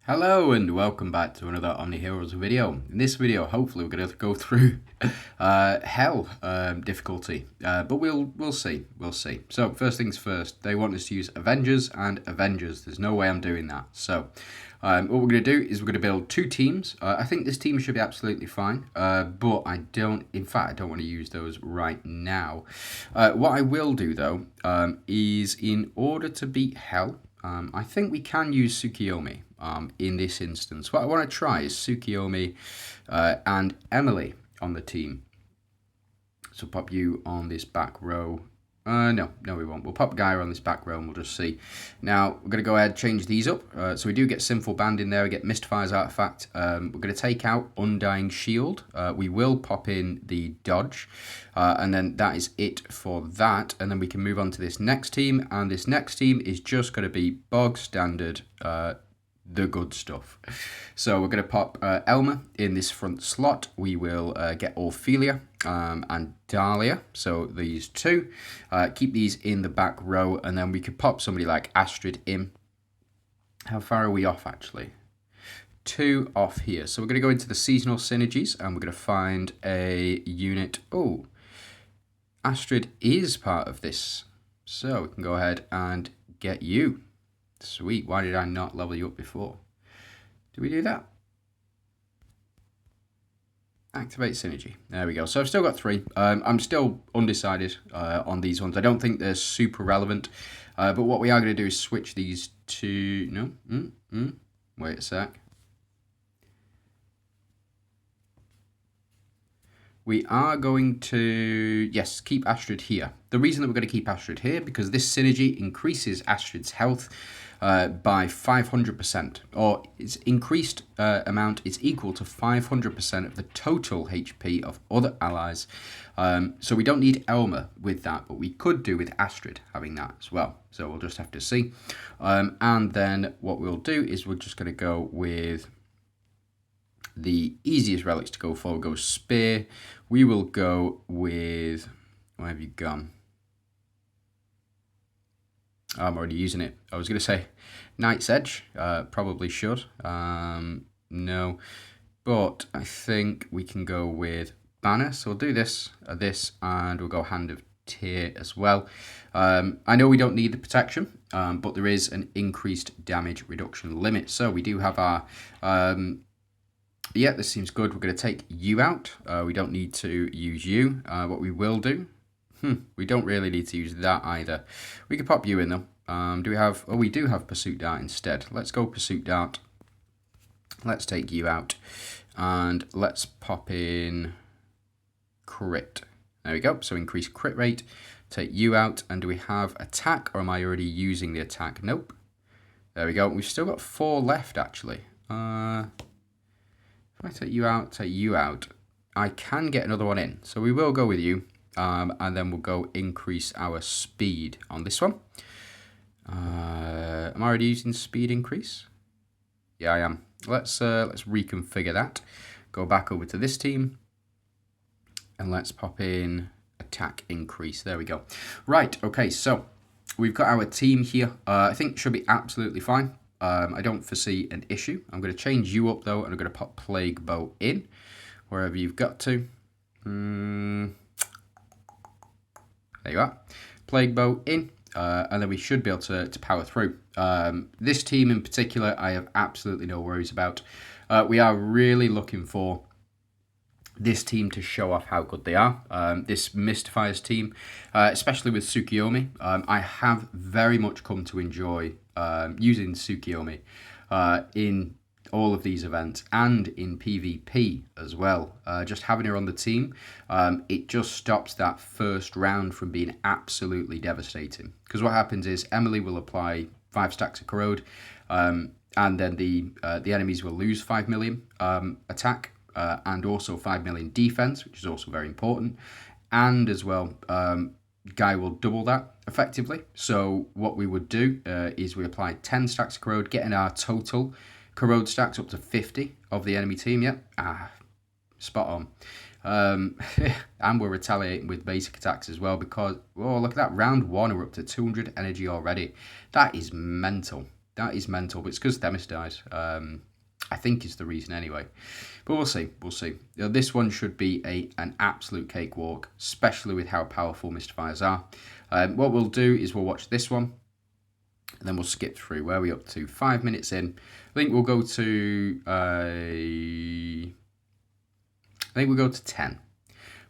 Hello and welcome back to another OMNIHEROES video. In this video, hopefully we're going to go through hell difficulty, but we'll see. So first things first, they want us to use Avengers and Avengers. There's no way I'm doing that. So what we're going to do is we're going to build two teams. I think this team should be absolutely fine, but I don't want to use those right now. What I will do though is in order to beat hell, I think we can use Tsukiyomi in this instance. What I want to try is Tsukiyomi and Emily on the team. So pop you on this back row. No, we won't. We'll pop Gaia on this back row and we'll just see. Now, we're going to go ahead and change these up. So we do get Sinful Band in there. We get Mystfire's Artifact. We're going to take out Undying Shield. We will pop in the Dodge. And then that is it for that. And then we can move on to this next team. And this next team is just going to be bog standard the good stuff. So we're going to pop Elma in this front slot. We will get Ophelia and Dahlia. So these two. Keep these in the back row. And then we could pop somebody like Astrid in. How far are we off actually? 2 off here. So we're going to go into the seasonal synergies. And we're going to find a unit. Oh, Astrid is part of this. So we can go ahead and get you. Sweet. Why did I not level you up before? Did we do that? Activate synergy. There we go. So I've still got 3. I'm still undecided on these ones. I don't think they're super relevant. But what we are going to do is switch these to... No. Wait a sec. We are going to, yes, keep Astrid here. The reason that we're going to keep Astrid here, because this synergy increases Astrid's health by 500%, or its increased amount is equal to 500% of the total HP of other allies. So we don't need Elma with that, but we could do with Astrid having that as well. So we'll just have to see. And then what we'll do is we're just going to go with the easiest relics to go for. We'll go Spear. We will go with... Where have you gone? Oh, I'm already using it. I was going to say Knight's Edge. Probably should. No. But I think we can go with Banner. So we'll do this, and we'll go Hand of Tear as well. I know we don't need the protection, but there is an increased damage reduction limit. So we do have our... yeah, this seems good. We're going to take you out. We don't need to use you. What we will do... we don't really need to use that either. We could pop you in though. Do we have... Oh, we do have Pursuit Dart instead. Let's go Pursuit Dart. Let's take you out. And let's pop in Crit. There we go. So increase crit rate. Take you out. And do we have attack, or am I already using the attack? Nope. There we go. We've still got 4 left actually. If I take you out, I can get another one in. So we will go with you. And then we'll go increase our speed on this one. Am I already using speed increase? Yeah, I am. Let's reconfigure that. Go back over to this team. And let's pop in attack increase. There we go. Right, okay, so we've got our team here. I think it should be absolutely fine. I don't foresee an issue. I'm going to change you up though, and I'm going to pop Plague Bow in wherever you've got to. There you are. Plague Bow in, and then we should be able to power through. This team in particular, I have absolutely no worries about. We are really looking for this team to show off how good they are. This Mystfire's team, especially with Tsukiyomi, I have very much come to enjoy using Tsukiyomi in all of these events and in PvP as well. Just having her on the team, it just stops that first round from being absolutely devastating. Because what happens is Emily will apply 5 stacks of corrode, and then the enemies will lose 5 million attack, and also 5 million defense, which is also very important. And as well, Guy will double that effectively. So what we would do is we apply 10 stacks of corrode, getting our total corrode stacks up to 50 of the enemy team. Yep. Spot on. And we're retaliating with basic attacks as well, because, oh, look at that. Round 1, we're up to 200 energy already. That is mental. That is mental, but it's because Themis dies. I think is the reason anyway. But we'll see. We'll see. This one should be an absolute cakewalk, especially with how powerful Mystifiers are. What we'll do is we'll watch this one, and then we'll skip through. Where are we up to? 5 minutes in. I think we'll go to... I think we'll go to 10.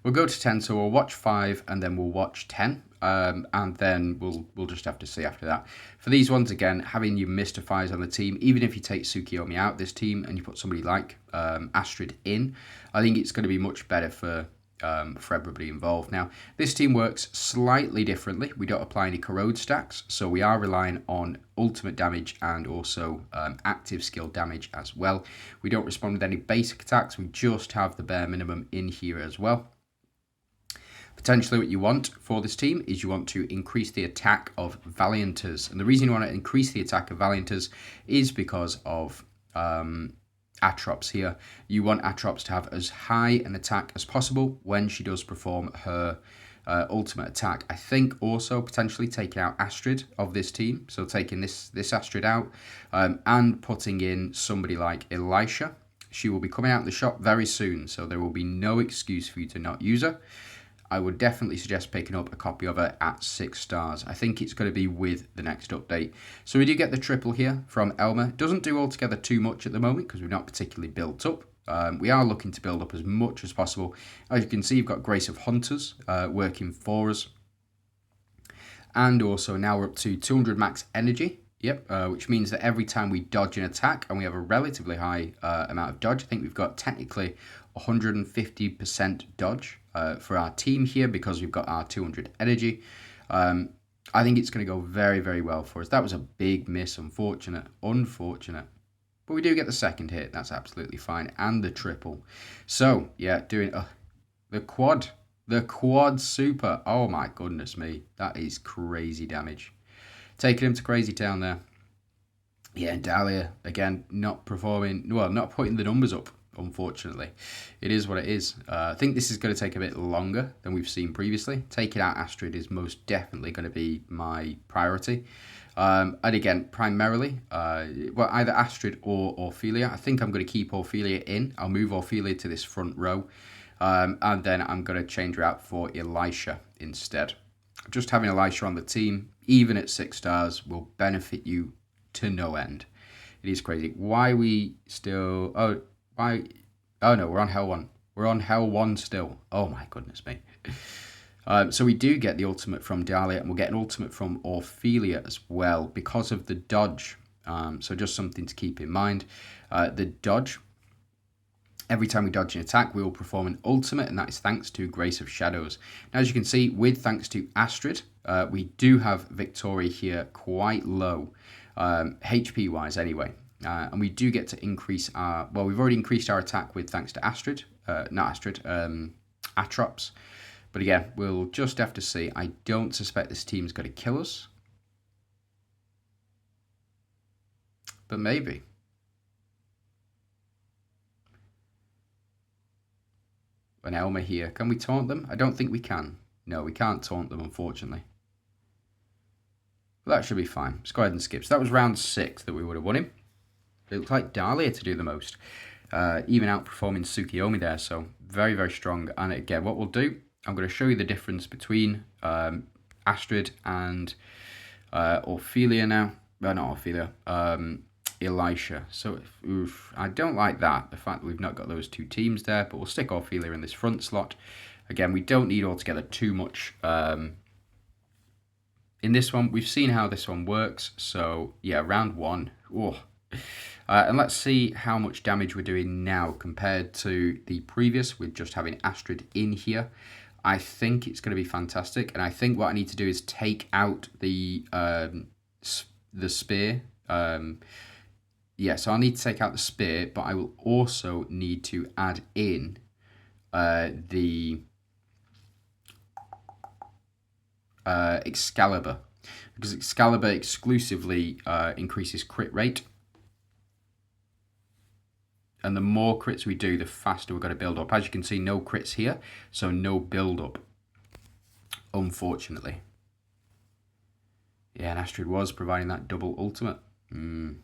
We'll go to 10, so we'll watch 5, and then we'll watch 10. And then we'll just have to see after that. For these ones, again, having your Mystifiers on the team, even if you take Tsukiyomi out this team and you put somebody like Astrid in, I think it's going to be much better for everybody involved. Now, this team works slightly differently. We don't apply any corrode stacks, so we are relying on ultimate damage and also active skill damage as well. We don't respond with any basic attacks. We just have the bare minimum in here as well. Potentially what you want for this team is you want to increase the attack of Valianters. And the reason you want to increase the attack of Valianters is because of Atrops here. You want Atrops to have as high an attack as possible when she does perform her ultimate attack. I think also potentially taking out Astrid of this team. So taking this Astrid out and putting in somebody like Elisha. She will be coming out in the shop very soon, so there will be no excuse for you to not use her. I would definitely suggest picking up a copy of her at 6 stars. I think it's going to be with the next update. So we do get the triple here from Elma. Doesn't do altogether too much at the moment because we're not particularly built up. We are looking to build up as much as possible. As you can see, you've got Grace of Hunters working for us. And also now we're up to 200 max energy. Yep, which means that every time we dodge an attack, and we have a relatively high amount of dodge, I think we've got technically 150% dodge for our team here because we've got our 200 energy. I think it's going to go very, very well for us. That was a big miss, unfortunate. But we do get the second hit, that's absolutely fine, and the triple. So, yeah, doing the quad super. Oh my goodness me, that is crazy damage. Taking him to Crazy Town there. Yeah, and Dahlia, again, not performing, well, not putting the numbers up, unfortunately. It is what it is. I think this is going to take a bit longer than we've seen previously. Taking out Astrid is most definitely going to be my priority. And again, primarily, well, either Astrid or Ophelia. I think I'm going to keep Ophelia in. I'll move Ophelia to this front row. And then I'm going to change her out for Elisha instead. Just having Elisha on the team, even at 6 stars, will benefit you to no end. It is crazy. Why we still... Oh, why... Oh, no, we're on Hell 1. We're on Hell 1 still. Oh, my goodness me. So we do get the ultimate from Dahlia, and we'll get an ultimate from Ophelia as well because of the dodge. So just something to keep in mind. The dodge... Every time we dodge an attack, we will perform an ultimate, and that is thanks to Grace of Shadows. Now, as you can see, with thanks to Astrid, we do have Victoria here quite low, HP-wise anyway. And we do get to increase our... Well, we've already increased our attack with thanks to Astrid. Not Astrid, Atrops. But again, we'll just have to see. I don't suspect this team's going to kill us. But maybe. An Elma here. Can we taunt them? I don't think we can. No, we can't taunt them, unfortunately. But that should be fine. Let's go ahead and skip. So that was round 6 that we would have won him. It looks like Dahlia to do the most. Even outperforming Tsukiyomi there. So very, very strong. And again, what we'll do, I'm going to show you the difference between Astrid and Ophelia now. Well, not Ophelia. Elisha. So, oof, I don't like that, the fact that we've not got those two teams there, but we'll stick Ophelia in this front slot. Again, we don't need altogether too much in this one. We've seen how this one works, so yeah, round 1. And let's see how much damage we're doing now compared to the previous with just having Astrid in here. I think it's going to be fantastic, and I think what I need to do is take out the spear. Yeah, so I'll need to take out the spear, but I will also need to add in the Excalibur, because Excalibur exclusively increases crit rate. And the more crits we do, the faster we're going to build up. As you can see, no crits here, so no build up, unfortunately. Yeah, and Astrid was providing that double ultimate. Mm.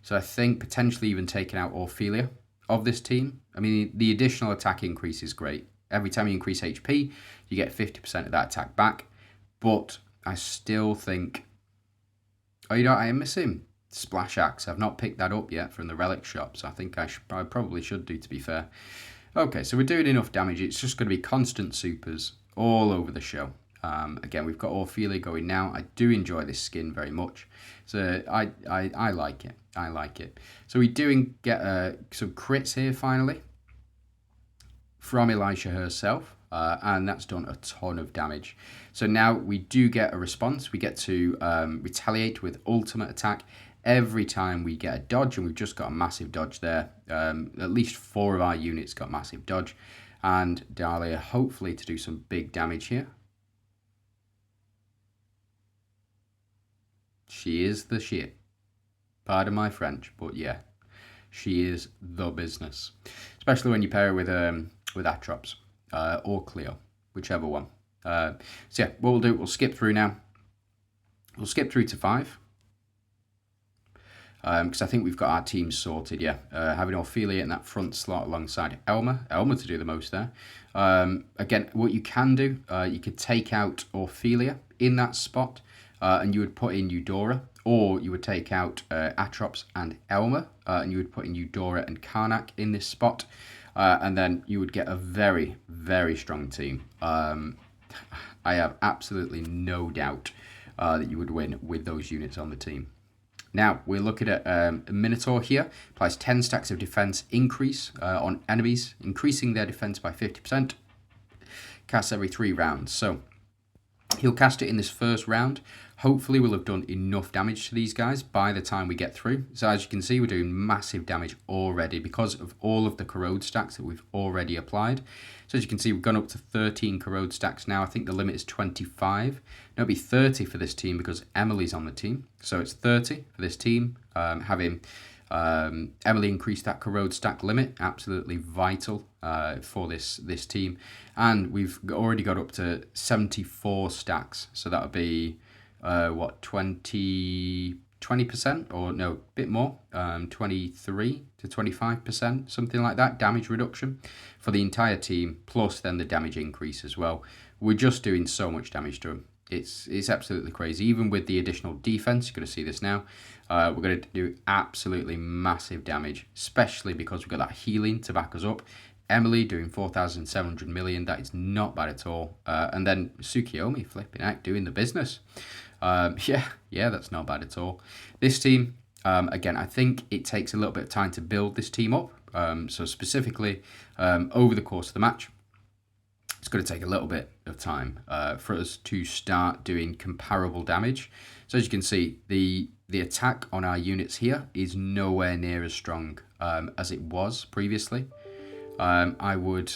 So I think potentially even taking out Orphelia of this team. I mean, the additional attack increase is great. Every time you increase HP, you get 50% of that attack back. But I still think... Oh, you know, I am missing Splash Axe. I've not picked that up yet from the relic shop, so I think I probably should do, to be fair. Okay, so we're doing enough damage. It's just going to be constant supers all over the show. Again, we've got Orphelia going now. I do enjoy this skin very much. So I like it. I like it. So we do get some crits here finally from Elisha herself. And that's done a ton of damage. So now we do get a response. We get to retaliate with ultimate attack every time we get a dodge, and we've just got a massive dodge there. At least 4 of our units got massive dodge, and Dahlia hopefully to do some big damage here. She is the shit. Pardon my French, but yeah, she is the business, especially when you pair her with Atrops. Or Cleo, whichever one. So yeah, what we'll do, we'll skip through now. We'll skip through to 5. Because I think we've got our team sorted, yeah. Having Orphelia in that front slot alongside Elma to do the most there. Again, what you can do, you could take out Orphelia in that spot, and you would put in Eudora, or you would take out Atrops and Elma, and you would put in Eudora and Karnak in this spot. And then you would get a very, very strong team. I have absolutely no doubt that you would win with those units on the team. Now, we're looking at a Minotaur here. Applies 10 stacks of defense increase on enemies, increasing their defense by 50%. Casts every 3 rounds. So he'll cast it in this first round. Hopefully we'll have done enough damage to these guys by the time we get through. So as you can see, we're doing massive damage already because of all of the corrode stacks that we've already applied. So as you can see, we've gone up to 13 corrode stacks now. I think the limit is 25. Now it'll be 30 for this team because Emily's on the team. So it's 30 for this team. Having Emily increase that corrode stack limit, absolutely vital for this team. And we've already got up to 74 stacks. So that would be... 20% or no, a bit more, 23 to 25%, something like that, damage reduction for the entire team, plus then the damage increase as well. We're just doing so much damage to them. It's absolutely crazy. Even with the additional defense, you're going to see this now, we're going to do absolutely massive damage, especially because we've got that healing to back us up. Emily doing 4,700 million, that is not bad at all. And then Tsukiyomi flipping out, doing the business. Yeah, that's not bad at all. This team, again, I think it takes a little bit of time to build this team up. So specifically, over the course of the match, it's going to take a little bit of time for us to start doing comparable damage. So as you can see, the attack on our units here is nowhere near as strong as it was previously. I would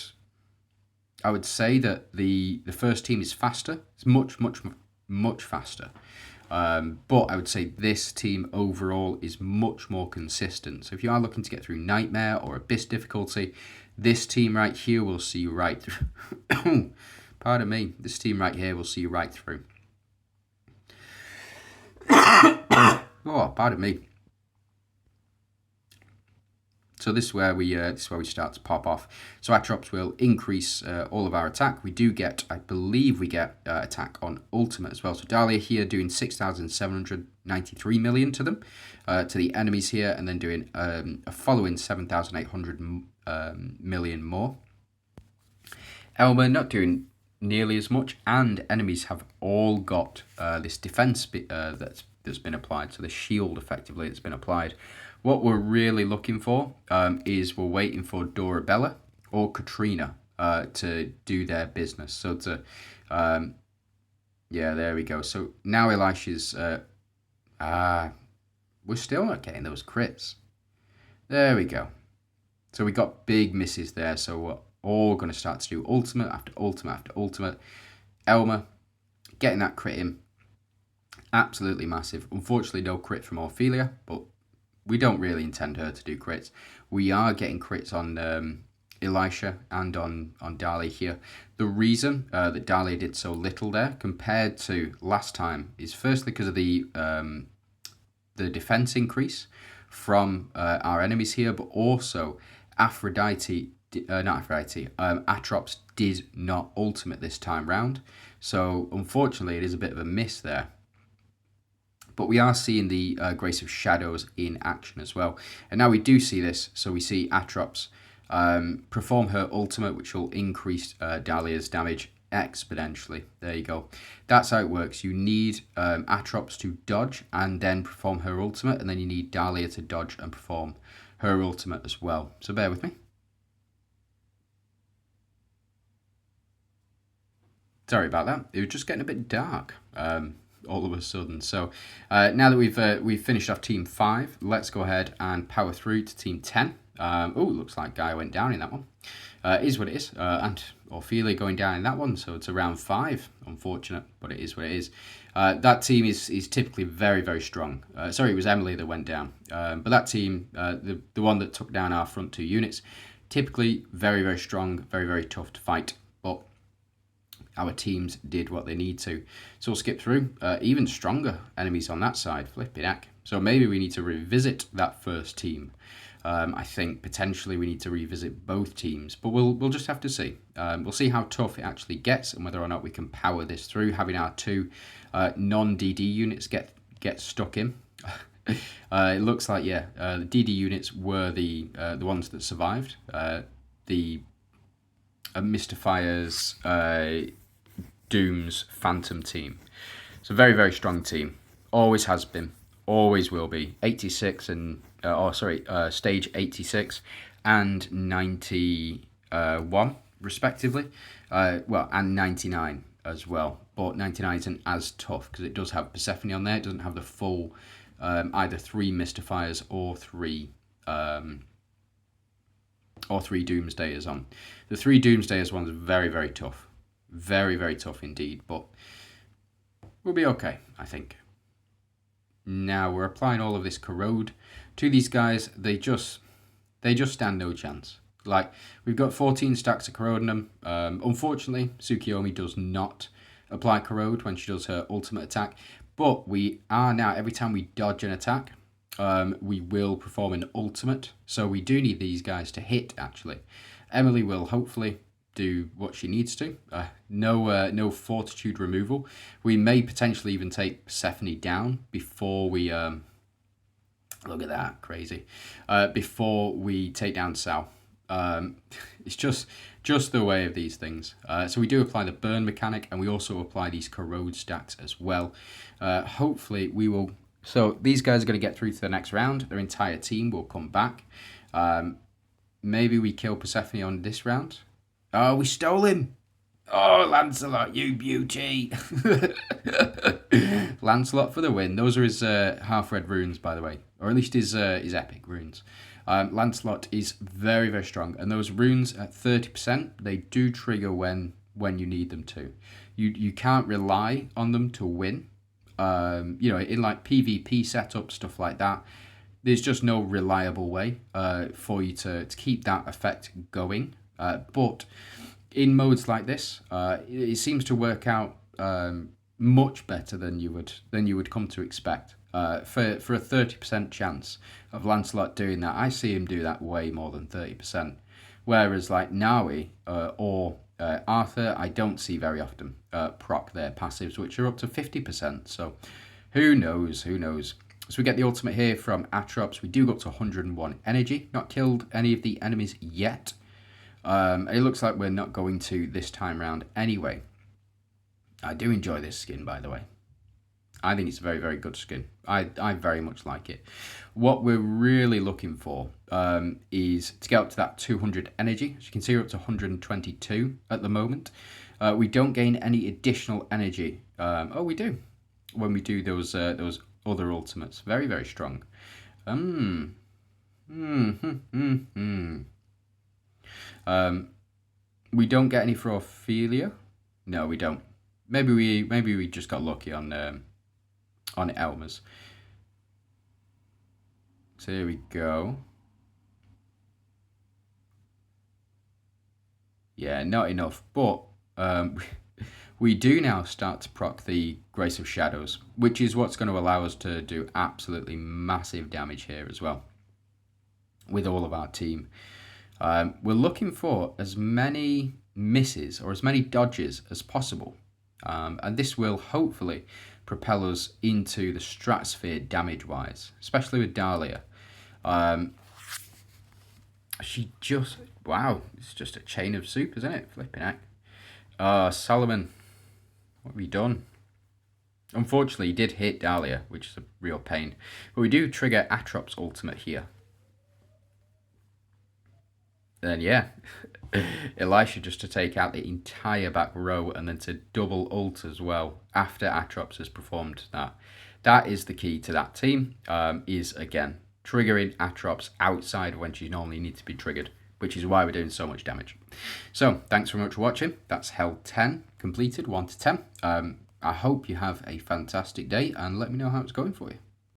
say that the first team is faster. It's much faster. But I would say this team overall is much more consistent. So if you are looking to get through Nightmare or Abyss difficulty, this team right here will see you right through. Pardon me. This team right here will see you right through. Oh, pardon me. So this is where we start to pop off. So Atrops will increase all of our attack. We do get, I believe we get attack on ultimate as well. So Dahlia here doing 6,793 million to them, to the enemies here, and then doing a following 7,800 million more. Elma not doing nearly as much, and enemies have all got this defense that's been applied. So the shield effectively that's been applied. What we're really looking for is we're waiting for Dorabella or Katrina to do their business. So to, yeah, there we go. So now Elisha's, we're still not getting those crits. There we go. So we got big misses there. So we're all going to start to do ultimate after ultimate after ultimate. Elma getting that crit in. Absolutely massive. Unfortunately, no crit from Orphelia, but we don't really intend her to do crits. We are getting crits on Elisha and on Dali here. The reason that Dali did so little there compared to last time is firstly because of the defense increase from our enemies here, but also Atrops did not ultimate this time round. So unfortunately it is a bit of a miss there. But we are seeing the Grace of Shadows in action as well. And now we do see this. So we see Atrops perform her ultimate, which will increase Dahlia's damage exponentially. There you go. That's how it works. You need Atrops to dodge and then perform her ultimate. And then you need Dahlia to dodge and perform her ultimate as well. So bear with me. Sorry about that. It was just getting a bit dark. All of a sudden. So now that we've finished off team 5, let's go ahead and power through to team 10. Oh, looks like Guy went down in that one. Is what it is. And Ophelia going down in that one, so it's around 5. Unfortunate, but it is what it is. That team is typically very, very strong. Sorry, it was Emily that went down. But that team, the one that took down our front 2 units, typically very, very strong, very, very tough to fight. But our teams did what they need to. So we'll skip through. Even stronger enemies on that side. Flipping heck. So maybe we need to revisit that first team. I think potentially we need to revisit both teams, but we'll just have to see. We'll see how tough it actually gets and whether or not we can power this through, having our 2 non-DD units get stuck in. It looks like, yeah, the DD units were the ones that survived. The Mystifiers, Doom's Phantom team. It's a very, very strong team. Always has been. Always will be. 86 and... stage 86 and 91, respectively. And 99 as well. But 99 isn't as tough because it does have Persephone on there. It doesn't have the full either 3 Mystifiers or 3 Doomsdayers on. The 3 Doomsdayers one's very, very tough. Very, very tough indeed, but we'll be okay, I think. Now we're applying all of this corrode to these guys. They just stand no chance. Like, we've got 14 stacks of corrode in them. Unfortunately, Tsukiyomi does not apply corrode when she does her ultimate attack, but we are now, every time we dodge an attack, we will perform an ultimate. So we do need these guys to hit, actually. Emily will hopefully do what she needs to. No fortitude removal. We may potentially even take Persephone down before we... look at that, crazy. Before we take down Sal. It's just the way of these things. So we do apply the burn mechanic, and we also apply these corrode stacks as well. Hopefully we will... So these guys are going to get through to the next round. Their entire team will come back. Maybe we kill Persephone on this round. Oh, we stole him. Oh, Lancelot, you beauty. Lancelot for the win. Those are his half-red runes, by the way. Or at least his epic runes. Lancelot is very, very strong. And those runes at 30%, they do trigger when you need them to. You can't rely on them to win. In like PvP setup, stuff like that, there's just no reliable way for you to keep that effect going. But in modes like this, it seems to work out much better than you would come to expect. For a 30% chance of Lancelot doing that, I see him do that way more than 30%. Whereas like Nawi or Arthur, I don't see very often proc their passives, which are up to 50%. So who knows? So we get the ultimate here from Atrops. We do go up to 101 energy. Not killed any of the enemies yet. It looks like we're not going to this time round anyway. I do enjoy this skin, by the way. I think it's a very, very good skin. I very much like it. What we're really looking for is to get up to that 200 energy. As you can see, we're up to 122 at the moment. We don't gain any additional energy. Oh, we do. When we do those other ultimates. Very, very strong. We don't get any for Ophelia. No, we don't. Maybe we just got lucky on Elmer's. So here we go. Yeah, not enough. But we do now start to proc the Grace of Shadows, which is what's going to allow us to do absolutely massive damage here as well with all of our team. We're looking for as many misses or as many dodges as possible. And this will hopefully propel us into the stratosphere damage-wise, especially with Dahlia. She just, wow, it's just a chain of soup, isn't it? Flipping heck. Solomon, what have you done? Unfortunately, he did hit Dahlia, which is a real pain. But we do trigger Atrop's ultimate here. Then, yeah, Elisha just to take out the entire back row and then to double ult as well after Atrops has performed that. That is the key to that team, is, again, triggering Atrops outside when she normally needs to be triggered, which is why we're doing so much damage. So, thanks very much for watching. That's Hell 10 completed, 1 to 10. I hope you have a fantastic day, and let me know how it's going for you.